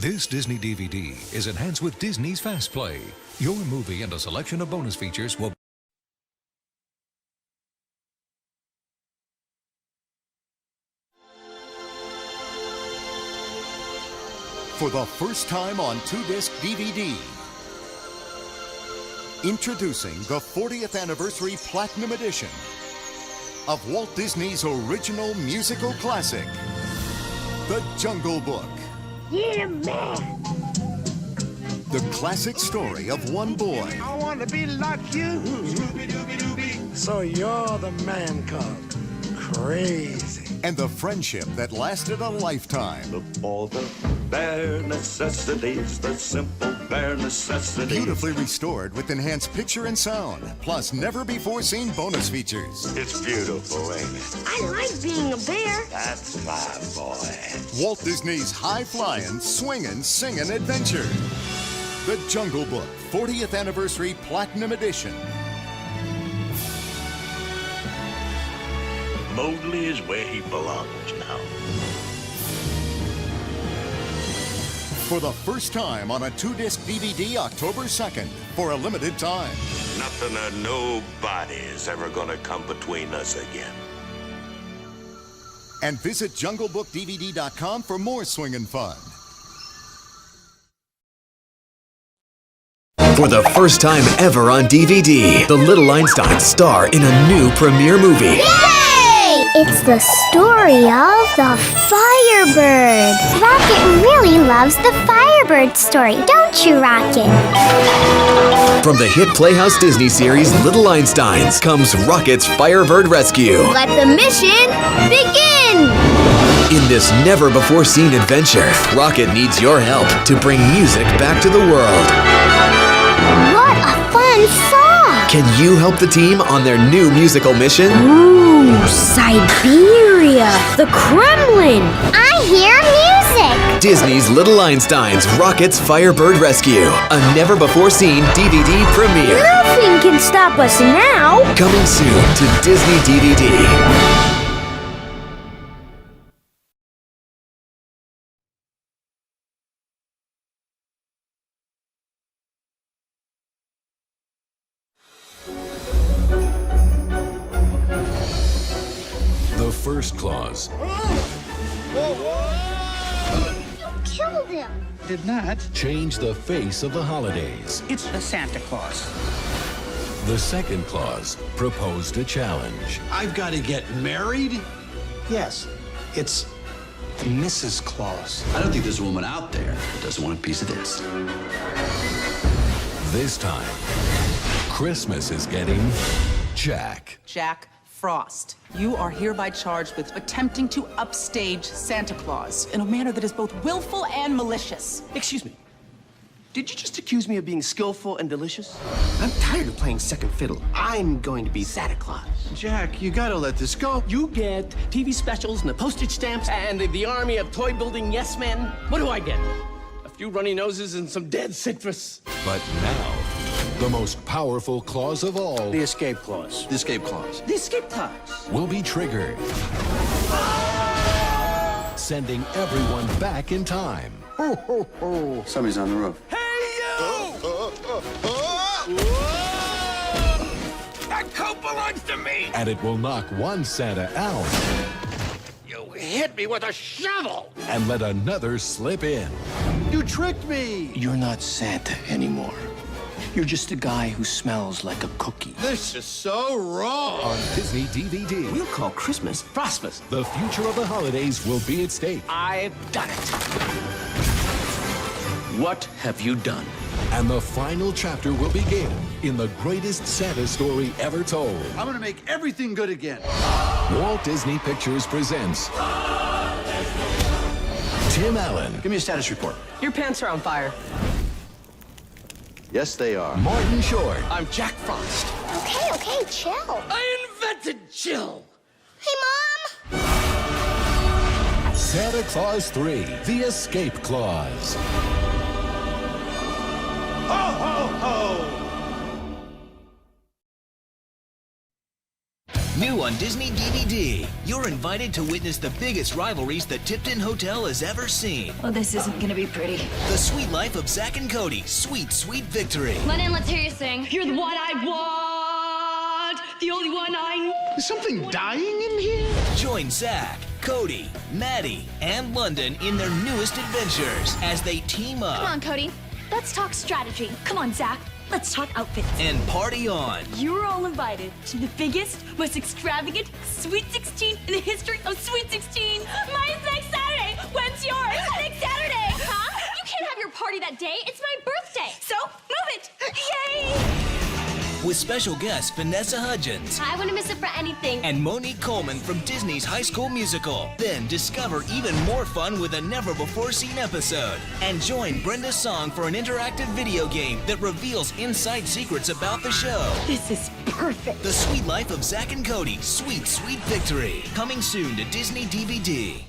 This Disney DVD is enhanced with Disney's FastPlay. Your movie and a selection of bonus features will... For the first time on 2-disc DVD, introducing the 40th Anniversary Platinum Edition of Walt Disney's original musical classic, The Jungle Book. Yeah, man! The classic story of one boy. I want to be like you. So you're the man cub. Crazy. And the friendship that lasted a lifetime. All the bare necessities, the simple bare necessities. Beautifully restored with enhanced picture and sound, plus never-before-seen bonus features. It's beautiful, ain't it? I like being a bear. That's my boy. Walt Disney's high-flying, swinging, singing adventure. The Jungle Book 40th Anniversary Platinum Edition. Mowgli is where he belongs now. For the first time on a 2-disc DVD October 2nd, for a limited time. Nothing or nobody is ever gonna come between us again. And visit JungleBookDVD.com for more swinging fun. For the first time ever on DVD, the Little Einsteins star in a new premiere movie. It's the story of the Firebird. Rocket really loves the Firebird story, don't you, Rocket? From the hit Playhouse Disney series Little Einsteins comes Rocket's Firebird Rescue. Let the mission begin! In this never-before-seen adventure, Rocket needs your help to bring music back to the world. What a fun song! Can you help the team on their new musical mission? Ooh, Siberia, the Kremlin. I hear music! Disney's Little Einsteins, Rocket's Firebird Rescue, a never-before-seen DVD premiere. Nothing can stop us now. Coming soon to Disney DVD. The first clause. You killed him! Did not. Change the face of the holidays. It's the Santa Claus. The second clause. Proposed a challenge. I've got to get married? Yes, it's Mrs. Claus. I don't think there's a woman out there that doesn't want a piece of this. This time, Christmas is getting Jack. Jack Frost, you are hereby charged with attempting to upstage Santa Claus in a manner that is both willful and malicious. Excuse me. Did you just accuse me of being skillful and delicious? I'm tired of playing second fiddle. I'm going to be Santa Claus. Jack, you gotta let this go. You get TV specials and the postage stamps and the army of toy-building yes-men. What do I get? A few runny noses and some dead citrus. But now, the most powerful clause of all The escape clause. The escape clause. The escape clause. will be triggered, sending everyone back in time. Ho, ho, ho. Somebody's on the roof. Hey, you! That coat belongs to me! And it will knock one Santa out You hit me with a shovel! and let another slip in. You tricked me! You're not Santa anymore. You're just a guy who smells like a cookie. This is so wrong! On Disney DVD, We'll call Christmas Frostmas. the future of the holidays will be at stake. I've done it. What have you done? And the final chapter will begin in the greatest Santa story ever told. I'm gonna make everything good again. Walt Disney Pictures presents Tim Allen, Give me a status report. Your pants are on fire. Yes, they are. Martin Short, I'm Jack Frost. Okay, chill. I invented chill. Hey, Mom! Santa Claus 3, The Escape Clause. Ho, ho, ho! New on Disney DVD, you're invited to witness the biggest rivalries the Tipton Hotel has ever seen. Oh, this isn't gonna be pretty. The Sweet Life of Zack and Cody, Sweet, Sweet Victory. Lennon, let's hear you sing. You're the one I want, the only one I need. Is something dying in here? Join Zack, Cody, Maddie, and London in their newest adventures as they team up. Come on, Cody. Let's talk strategy. Come on, Zack. Let's talk outfits. And party on. You're all invited to the biggest, most extravagant Sweet 16 in the history of Sweet 16. Mine's next Saturday. When's yours? Next Saturday. Huh? You can't have your party that day. It's my birthday. So, move it. Yay! With special guest Vanessa Hudgens. I wouldn't miss it for anything. And Monique Coleman from Disney's High School Musical. Then discover even more fun with a never-before-seen episode. And join Brenda Song for an interactive video game that reveals inside secrets about the show. This is perfect. The Sweet Life of Zack and Cody, Sweet, Sweet Victory. Coming soon to Disney DVD.